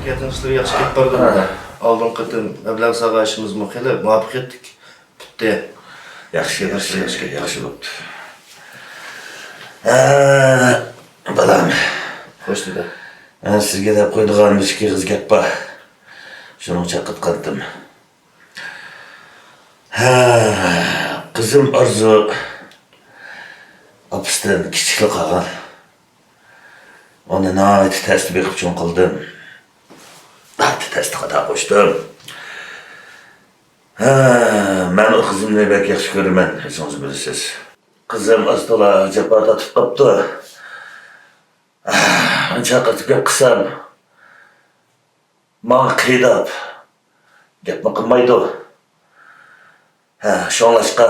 Şirketin işleri yaxshi ketib bordi. Oldin qitim mablag' sag'ashimiz muhili muvaffaq etdik. Bitti. Yaxshi bo'pti. Balam. Xo'sh dedi. Sizga deb qo'ydigan ishki qiz gap bor. Shuni chaqirtgandim. Qizim Arzu apsdan kichiklik qolgan. Onu nəhayət təsdiq edib üçün qıldım. Təsdiq xata qoşdum. Mən o qızımla bək yaxşı görürmən, özünüz bilirsiniz. Qızım az tola cəbba tatıb qapdı. Çaqırtıb gəp qısam. Mağa qeydab. Gəpmi qılmaydı. Şoňlaşqa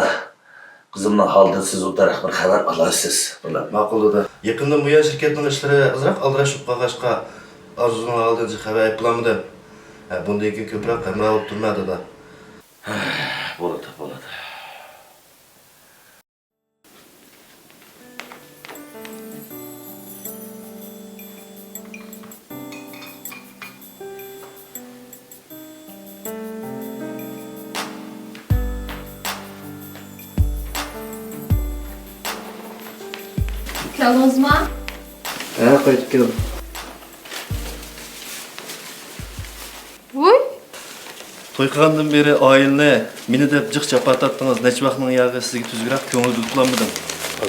qızımның halidan siz o taraf bir xabar alasınız. Ma'qul dedi. Yaqindan bu yer şirketning ishlari azroq aldirashib qolg'achqa Arzuning holidan xabar aytlamadi. Bundan keyin ko'proq qamra olib turmadi da. Bo'ladi. Geldiniz mi? Qaytib keldim. Voy! To'y qilgandan beri oilani meni deb jiq chapatatdingiz. Necha vaqtning yog'i sizga tuzgroq ko'ngil tutlanmadim.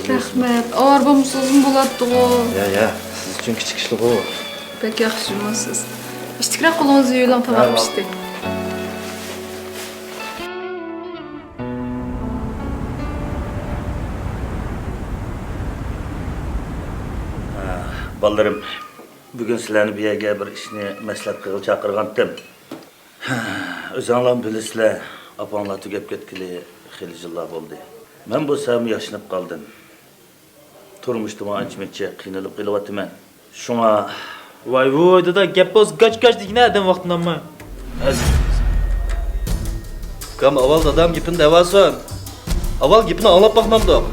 Rahmet. Ağır bomsuzum buladı. Ya, siz uchun kichik ishlar o. Pek yaxşımısınız. İştikrar kolunuzu yoylan tamammıştı. Ballarım, bugün sizlarni bir yerga bir ishni maslahat qilib chaqirgandim. O'zinglar bilasizlar, opanglar tugab ketgili xeyli yillar bo'ldi. Men bo'lsam yashinib qoldim. Turmushda ancha-muncha qiynalib qelyapman. Shunga Vay dada gap bo'z gach degina adam vaqtindanmi? Kam avval dadam gapini davason. Avval gapini anglab baxmamdiq.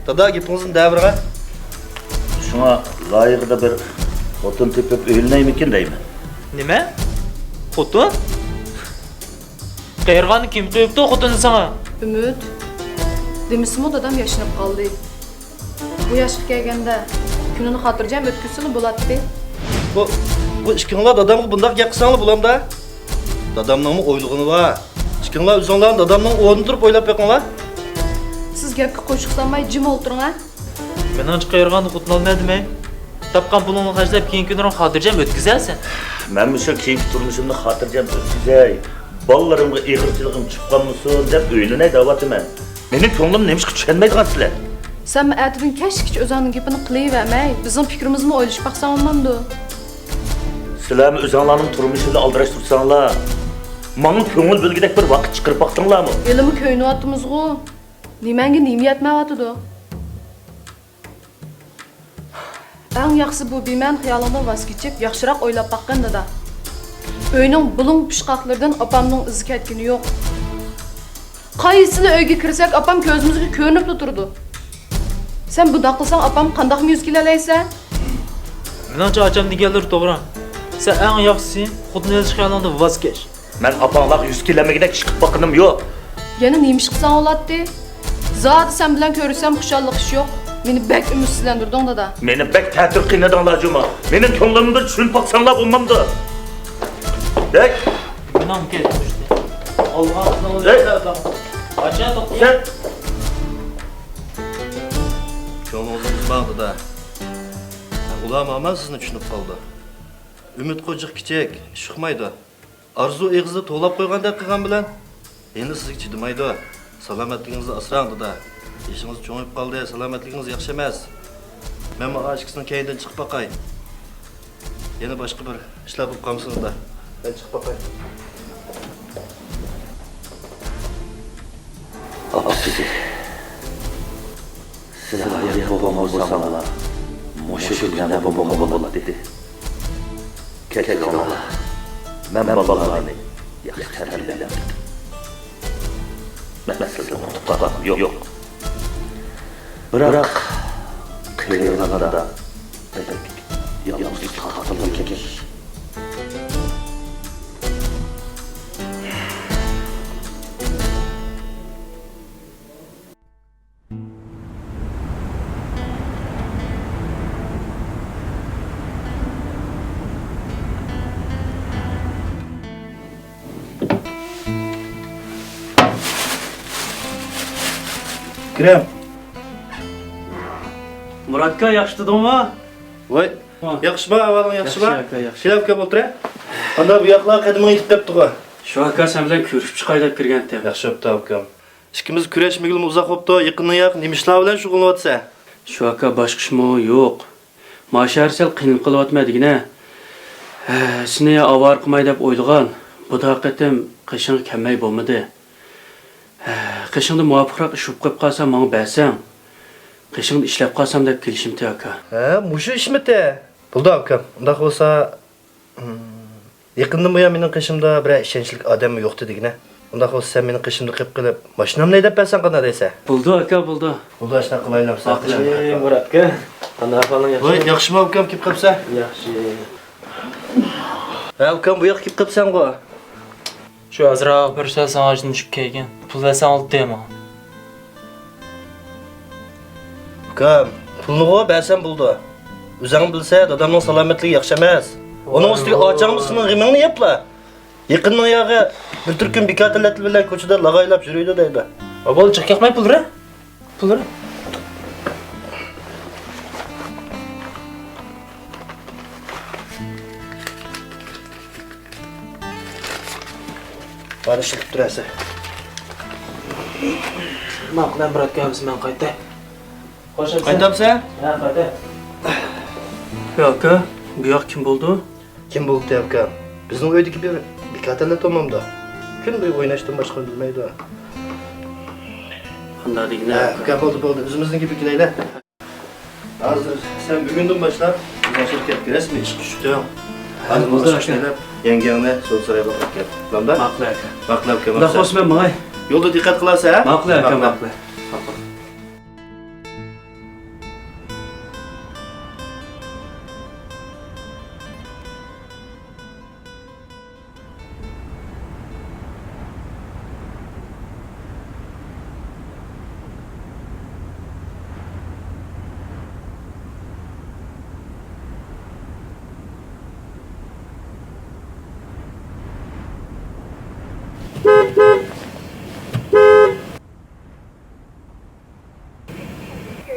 Dada gapingizni davriga. shunga loyiqda bir xotin tepib o'ylanaymikin deyman. Nima? Xotin? Qayergani kim qo'yibdi xotinni sana? Ümit. Demisimi dadam yaşanıp kaldı. Bu yaşga kelganda kunini xotirjam o'tkazsini bo'ladi. Bu ishkinglar dadamga bundaq gap qilsanglar bo'lamda. Dadamning o'ylig'ini va ishkinglar o'zinglarni dadamning o'rnida turib o'ylab beqinglar. Siz gapga qo'shiqsanmay jim o'tiring ha. Menimcha qayergani xotin ol ne demek? Tapqan pulingni xarjlab keyin kunini xotirjam o'tkazarsan. Men shu keyingi turmushimni xotirjam o'tkazay. Ballarimga ig'irchiligim chiqqanmisin deb o'ylanay davatman. Mening ko'nglim nemish tushunmaydigansizlar. Sen ertadan keşke o'zingning gapini qilavermay, bizning fikrimizni o'ylashib baqsan olmamdi. Sizlar o'zinglarning turmushini aldirash tursanglar, menga ko'ngil bo'lgidek bir vaqt chiqarib baqdinglarmi? Elimi ko'ynyaptimizgu. Nimanga nima yetmayapti? Eng yaxshisi bu beman xiyolingdan voz kechib, yaxshiroq o'ylab baqqanda da. Uyning bulung pishqoqlaridan opamning izi ketgani yo'q. Qaysini uyga kirsak, opam ko'zimizga ko'rinib turdi. Sen bu daqılsan opam qandaq yuz kelalaysan? Menimcha acham deganlar to'g'ri. Sen eng yaxshisi xotin elish xiyolingdan voz kech. Men opanglar 100 kilometrdek chiqib baqanim yo'q. Yana nima ish qilsan olatdi? Zodi sen bilan ko'rsam xushallik ish yo'q. Meni bek ümidsizlantirding dada. Meni bek ta'tir qiynadinglar juma. Mening ko'nglimni bir tushunib baqsanglar bo'lmamdi. Dek. Menam ketdi. Olgan Acha to'xta. Ko'nglingiz bog'di da. Ular aman sizni tushunib qoldi. Umid qo'jiq kichik, chiqmaydi. Arzu eg'izni to'lab qo'ygandek qilgan bilan endi sizga chidamaydi. Salomatligingizni asrang da. İşiniz çoğunluk kaldı, selametliğiniz yaxshi emas. Men bu aşkısının keyninden çıkıp bakay. Yine başka bir işler bulup kalmışsınız da. Ben çıkıp bakay. Sizi. Sizlar hayır babam olsanlar. Moşu gülgende babam ola dedi. Ketek ola. Men babalarını yaxshi terbiyelendim. Ben sizden tutuklanmam yok. Bırak kıyılarında yalnız katılım kekik. Ekrem. Muratga yaxshi dedingmi? Voy. Ha. Yaxshimi, avaling yaxshimi? Yaxshi, aka, yaxshi. Kelib kelib o'tir. Anda bu yoqlar qadimga yetib qolibdi-ku. Shu aka sen bilan ko'rishib chiqay deb kirgan edim. Yaxshi bo'pti, akam. Ikkimiz kurashmagilmi uzoq bo'pti. Yaqindan yaqin nima ishlar bilan shug'ullanyapsa? Shu aka boshqa ishmi yo'q. Mashar sal qiyin qilyapmadigina. Seni avar qilmay deb o'ylagan. Bu haqiqatim qishing kelmay bo'lmadi. Qishingda muvaffaqiyat ish qilib qolsam, menga bersang. Qishingda ishlab qolsam deb kelishimdi aka. Ha, mushu ishmidi? Bo'ldi, akam. Unda bo'lsa, yaqindan buyon mening qishimda bir ishonchli odam yo'qdi degina. Unda bo'lsa sen mening qishimda qilib qilib, mashinamni haydab bersan qanday deysan? Bo'ldi aka, bo'ldi. Bo'ldi, ashna qilaylarsa. Muratga. Qanday ahvoling yaxshi? Voy, yaxshimi akam kelib qolsa? Yaxshi. Ha, ukam bu yoqqa kelib qolibsan-ku. Shu azroq bir so'z sanashni tushib kelgan. Pul versan olib deyman. Ukam, pulni qo'yib bersan bo'ldi. O'zing bilsa, dadamning salomatligi yaxshi emas. Uning ustiga ochangmisini g'imingni yepla. Yaqindan yog'i bir turkum bekatlar bilan ko'chada lag'aylab yuriydi deydi. Bo'l chiqmay pulra. Pulra. Bari shiqib turasiz. Maqlan Muratga men qaytay. Qo'shilsa. Qaytapsan? Ha, qaytay. Aka, bu yoq kim bo'ldi? Kim bo'ldi ukam? Bizning uydagi bir bekatlar tomamda. Kun bo'yi o'ynashdan boshqa bilmaydi. Qanday degina? Ha, ukam bo'ldi. O'zimizniki bikilaylar. Hozir sen bugundan boshlab bizning shirkatga rasmiy ish tushdi. Hozir bo'ldi, o'zimiz ishlab, yangangni so'zlariga boqib kel. Tamamda? Maqla aka. Maqlab Xudo kelmoqsan. xohlasa men mangay. Yo'lda diqqat qilasiz, ha? Maqla aka, maqla.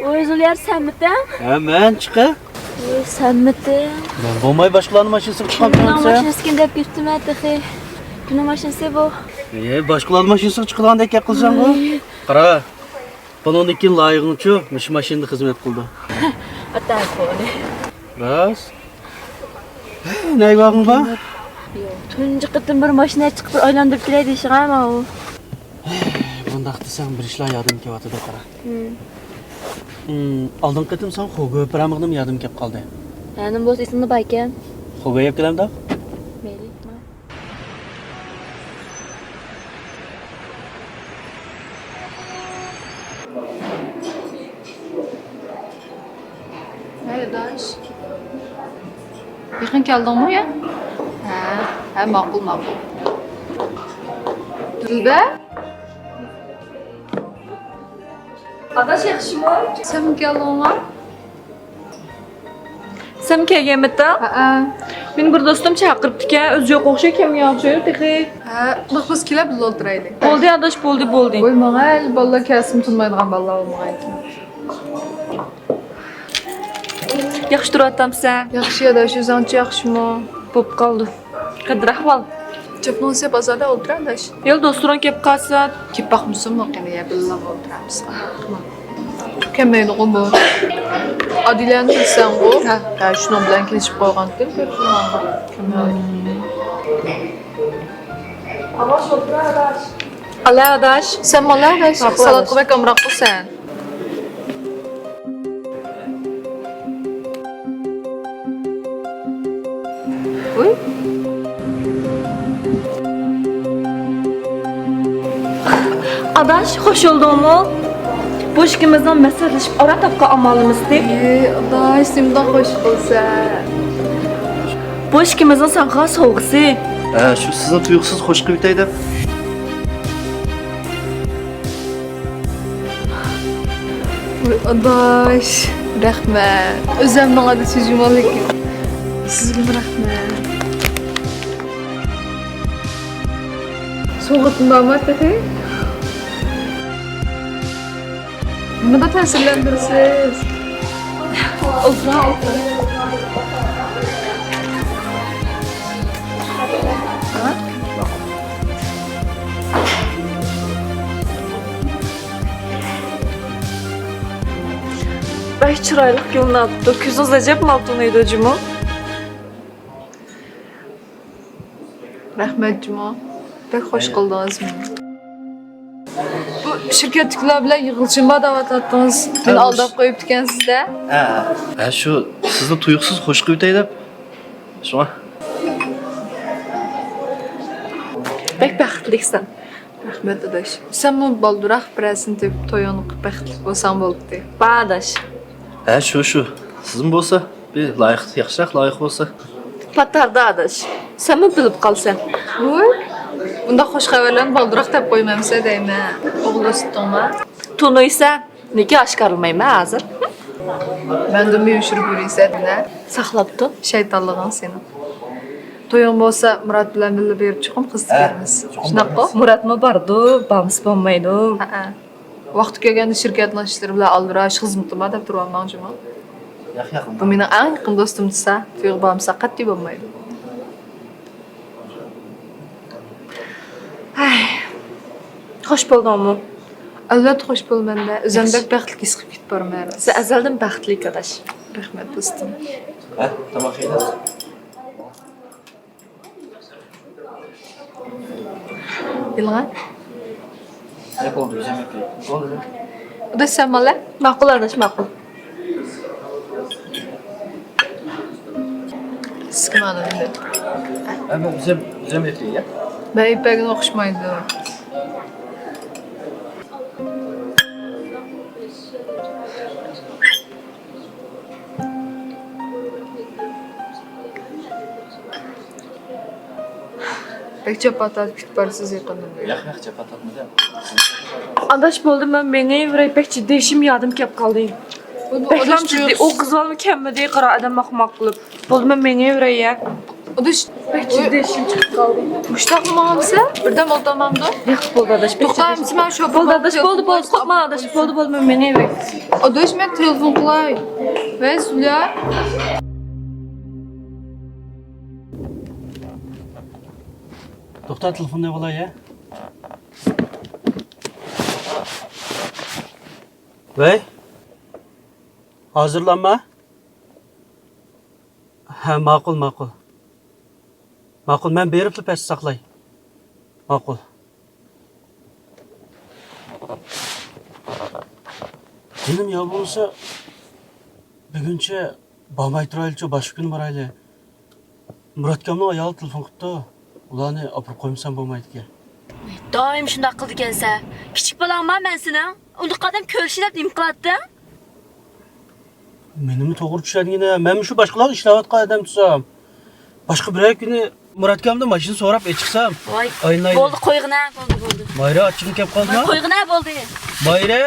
O'zinglar sanmitan? Ha, men chiqa. Sanmitan. Men bo'lmay boshqalarning mashinasiga chiqib Kimning qolsa. mashinasiga deb yuribdim ataxi. Kimning mashinasi bu? Boshqalarning mashinasiga chiqgandek qilsan bu. Qara. Bundan keyin loyig'ingchi, mush mashinada xizmat qildi. Atan qo'li. Ras. Ney vaqing bor? Tunji qitim bir mashina chiqib bir aylantirib kelay deyishganmi u? Bundaq desang bir ishlar yodim kelyapti qara. Oldin qitim sen xo'ga piramig'im yodim kelib qoldi. Yanim bo'lsa esimda bor ekan. Xo'ga yeb kelamda? Mayli. Hey Daş. Yaqin keldingmi ya? Ha, ma'qul. Dilba? Adaş yaxshimi? Sen keldingmi? Sen kelganmidda? Ha. Meni bir do'stim chaqiribdi-ku, o'zi yo'q o'xshay kelmayapti, tehi. Ha, biz kelib birga o'tiraylik. Bo'ldi, adash, bo'ldi. Bo'lmag'ay, bolalar kasbini tunmaydigan bolalar bo'lmag'ay. Yaxshi turyapsan. Yaxshi Daş, o'zingchi yaxshimi? Bo'p qoldi. Qanday ahvol? Chapnonsa bozorda o'tiradi Daş. El do'stlaring kelib qolsa, Kelib baqmisiz qanday birga o'tiramiz. Kelmaydi bu. Adilani bilsan-ku? Ha, shuning bilan kelishib qo'ygandim. ala adash. Sen mana Daş, salat qilib kamroq qilsan. Uy. Adash, xo'sh oldingmi? Bu ishimizdan maslahtlashib ora topgan amalimizni. Daş, simdan xo'sh bo'lsa. Bu ishimizdan sanqa sovg'isi. Ha, shu sizni tuyuqsiz xo'sh qilib bitay deb. Daş, rahmat. O'zimning adı sözümolik. Sizga rahmat. So'g'itni bormi, tehi? Buni da ta'sirlantirsiz. O'ltira. Bek chiroyli ko'rinadi. Ko'zingiz ajab maltonaydi Jumo. Rahmat Jumo. Bek xush qildingiz meni. Bu shirkatdagilar bilan yig'ilishga da'vat etdingiz. Meni aldab qo'yib ekansiz-da. Ha shu sizni tuyuqsiz xush qilib o'tay deb. Shuna. Bek baxtlisan. Rahmat adash. Sen bu balduroq birasin deb to'yini qilib baxtli bo'lsang bo'ldi. Ba'dash. Ha shu. Sizin bo'lsa, bir loyiq, yaxshiroq loyiq bo'lsa. Patarda adash. Sen mi bilib qolsan? Voy. Bunda xush xabarlarni balduroq deb qo'ymamsa deyman. O'g'il o'sitdingmi? Tunuysan. Nega oshkorlamayman hozir? Ben de uyushurib yuraysan-da. Saqlab tur. Shaytonlig'ing seni. To'ying bo'lsa Murat bilan birga berib chiqim qizni beramiz. Shunaqa? Muratmi bordu, bams bo'lmaydi. Ha. Vaqti kelganda shirkatning ishlari bilan aldirash xizmatima deb turibman Jumo. Yaqin. Bu mening eng yaqin do'stim desa, to'yga bormasa qat'iy bo'lmaydi. Xo'sh bo'ldingmi? Albatta xush bo'lmanda. O'zimda baxtli his qilib ketib bormayman. Sen azaldan baxtli adash. Rahmat do'stim. Ha, tamam xeyr. Ilg'an. Ne oldu bizim ekli? Ne oldu? Bu da sen mala? Ma'qul adash, ma'qul. Sıkmadı bile. Ama bizim ekli ya. Ben ipekini okuşmaydı. Pek çok patat küt parasız yakındım. Yak çapat atmadı. Adash bo'ldi, men menga Vraypek jiddiy ishim yadim kelib qoldi. Bu Beklam jiddiy, o qiz bolmi kamidi qara adam ahmoq qilib. Bo'ldi, men menga Vrayya. O da Pek jiddiy ishim chiqib qoldi. müştak mı hamsa? Birden oltamamdı. Yo'q, bo'ldi adash. To'xtam, men shu Bo'ldi adash, bo'ldi, qo'rqma adash, bo'ldi, men menga Vray. O da men telefon qilay. Ve Zulya. To'xta, telefonda bo'lay ya. Vay. Hozirlanma. Ha, ma'qul. Ma'qul, men berib pes saqlay. Ma'qul. Benim ya bo'lsa buguncha bormay turaylikchi boshqa kun boraylik. Muratkamning ayoli telefon qilibdi. Ularni olib qo'ymsam bo'lmaydi-ku. Doim shunday qildi ekansa. Kichik bolamman men seni. Uni qadam ko'rishib nima qiladi? Menimi to'g'ri tushadingina, men shu boshqalar ishlayotgan odam tutsam. Boshqa bir kuni Muratkamdan mashina so'rab chiqsam. Voy. Aynaydi. Bo'ldi, qo'yg'ina, bo'ldi. Mayra ochib kelib qoldimi? Qo'yg'ina bo'ldi. Mayra.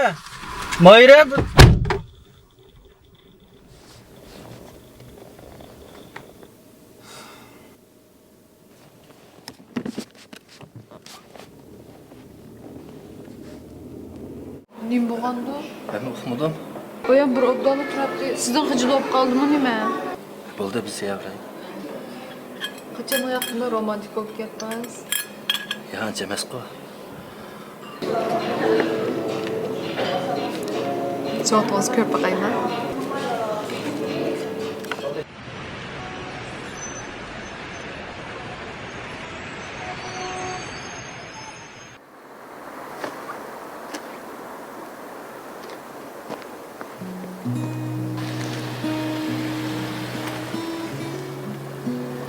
Nim bo'lganda? Ben uxmadım. Oya bir obdani turibdi. Sizdan xijil bo'lib qoldimi nima? Bo'ldi biz yavrayım. Qachon yaqinda romantik bo'lib ketdingiz? Ya emas ku. So'tingiz ko'p baqayman.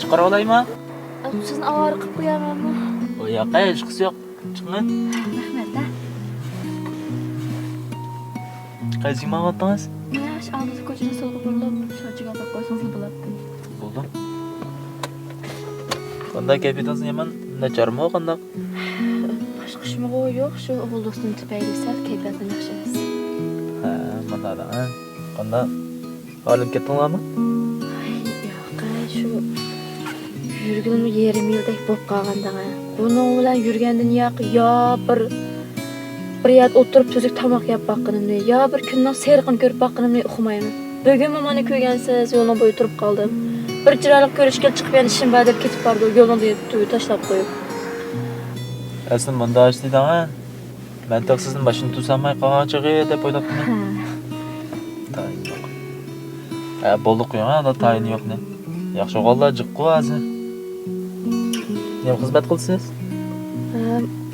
Chiqara olaymi? Sizni avora qilib qo'yamanmi? O yoqqa hech qisi yo'q. Chiqing. Rahmat-da. Qaysi ma'lumotdingiz? Mana shu oldingi ko'chani so'lga burilib, shochiga olib qo'ysangiz bo'ladi. Bo'ldi. Qanday kapitansiz yaman nacharmi qanday? Boshqa ishmi yo'q, shu o'g'il do'stim tufayli sal kayfiyatim yaxshi emas. Ha, mana ha. Qanday? Olim ketdinglarmi? Yo'q, shu yurganim yerim yildek bo'lib qolganda. Buning bilan yurgandan yo'q, yo bir bir yerdə oturup tüzük tamaq yap baqqınımni, ya bir gündən seriqini görüp baqqınımni uxumayman. Bugün mamani köygənsiz yolun boyu turub qaldım. Bir ciralıq görüşkə çıxıb yəni işim var deb ketib bardı, yolunu deyib taşlap qoyub. Aslında bunda açtıydı ha. Ben taksizin başını tutamay qalacaq deb o'ylabman. Tayin yo'q. Bo'ldi qo'ygan, da tayin yo'q ne. Yaxshi o'g'illar jiqqu o'zi. Nima xizmat qilsiz?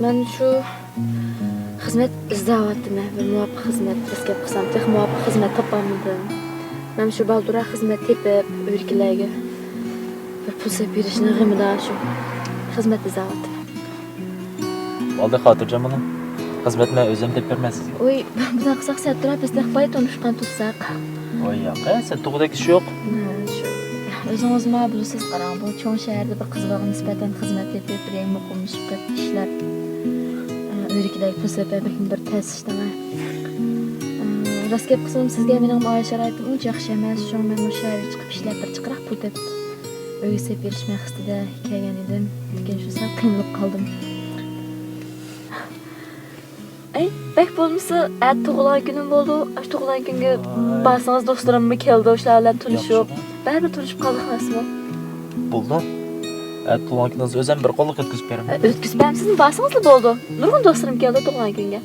Men shu xizmat izlayapman. Bir muvaffaq xizmat ishlab qilsam, tex muvaffaq xizmat topolmadim. Men shu baldura xizmat tepib, o'rkilarga bir pul berishni g'imidan shu xizmat izlayapman. Valda xotirjam bo'ling. Xizmatni o'zim deb bermasiz. Oy, bunaqa qilsak sen turib, biz qo'y tanishgan tutsak. Voy yo'q, sen to'g'ridagi ish yo'q. Shu. O'zingiz ma bilasiz, qarang, bu cho'ng shaharda bir qizlarga nisbatan xizmat etib, rang muqimish qilib ishlab, o'rkilarga pul berib bir ta'sishdama. Rost gap qilsam, sizga mening maosh sharoitim uncha yaxshi emas, shu men bu shaharga chiqib ishlab bir chiqroq pul deb uyga sep berishmay xistida kelgan edim. Lekin shu sal qiynalib qoldim. Ay, bek bo'lmasa, tug'ilgan kunim bo'ldi. Ash tug'ilgan kunga barsangiz do'stlarimga keldi, o'shalar bilan tanishib, baribir tanishib qoldik emasmi? Bo'ldi. Tug'ilgan kuningizni o'zim bir qo'lliq o'tkazib beraman. O'tkazib bersangiz barsangizlar bo'ldi. Nurg'un do'stlarim keldi tug'ilgan kunga.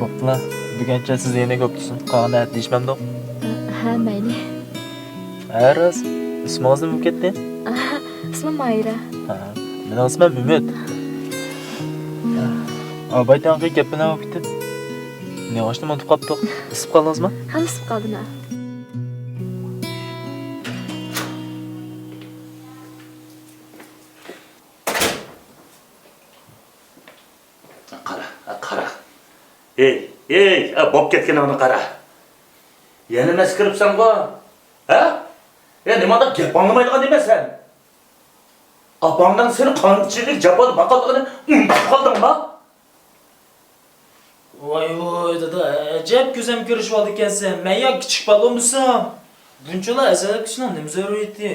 Bo'ptilar. Buguncha siz yana ko'p tusin. Qanday deyishmamdi? Ha, mayli. Araz, ismingiz nima ketdi? Ismim Mayra. Ha, mening ismim Umid. Baytanqi gapini olib ketib. Ne oshni unutib qolibdik. Isib qoldingizmi? Ha, isib qoldim. Qara. Ey, bo'p ketgan uni qara. Yana nima kiribsan-ku? Ha? Nimada gap anglamaydigan emassan? Apangdan seni qanchalik jabol baqaligini unutib qoldingmi? Voy, dada, ajab ko'zim ko'rishib oldi ekansan. Men ya kichik balonmisam. Bunchalar azalab kishning nima zaruriyati?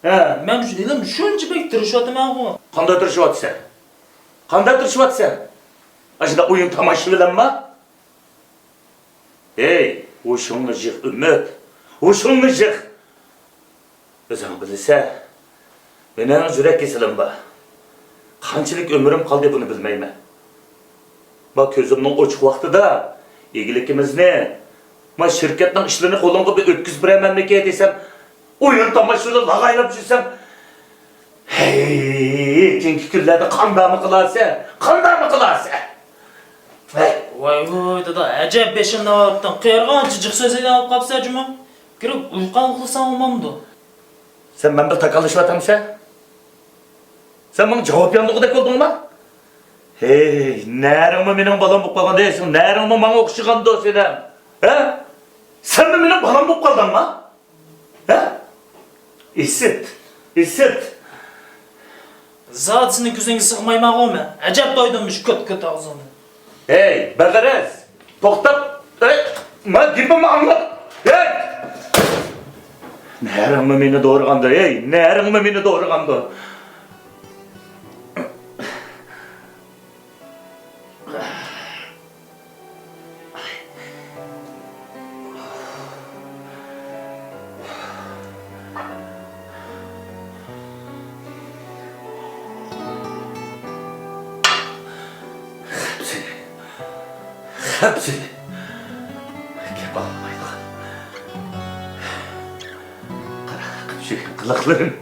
Ha, men shu dedim, shuncha bek tirishyapman-ku. qanday tirishyapsan? Qanday tirishyapsan? Ashunda o'yin tomosha bilanmi? Ey, o'shingni jiq Umid. O'shingni jiq. O'zing bilsa, mening yurak kesilim bor. Qanchalik umrim qoldi buni bilmayman. Bak ko'zimning ochiq vaqtida egilikimizni, ma shirkatning ishlarini qo'limga bir o'tkazib beramanmiki desam, o'yin tomoshalarda lag'aylab yursam, hey, keyingi kunlarda qandaymi qilasiz? Qandaymi qilasiz? Voy, dada, ajab beshimdan olibdan qayergancha jiq so'zingdan olib qolsa juma. Kirib uyqon qilsam olmamdi. Sen menda takalishvatamsan? Sen bana cevap yanlığıda koydun mu? Hey, nerede benim balam bu kadar değilsin? Nerede bana okşayan da senin? He? Sen mi benim balam bu kadar mı? He? İssit. Zatını gözünü sıkmayma olma. Acep doydunmuş köt ağzını. Hey, Begarez! Toktap! Hey! Ma gibimi anlat! Hey! Nerede beni doğurgandı? Hey! Nerede beni doğurgandı? Hepsi. Gel bakmayla. Kara, kılıkların.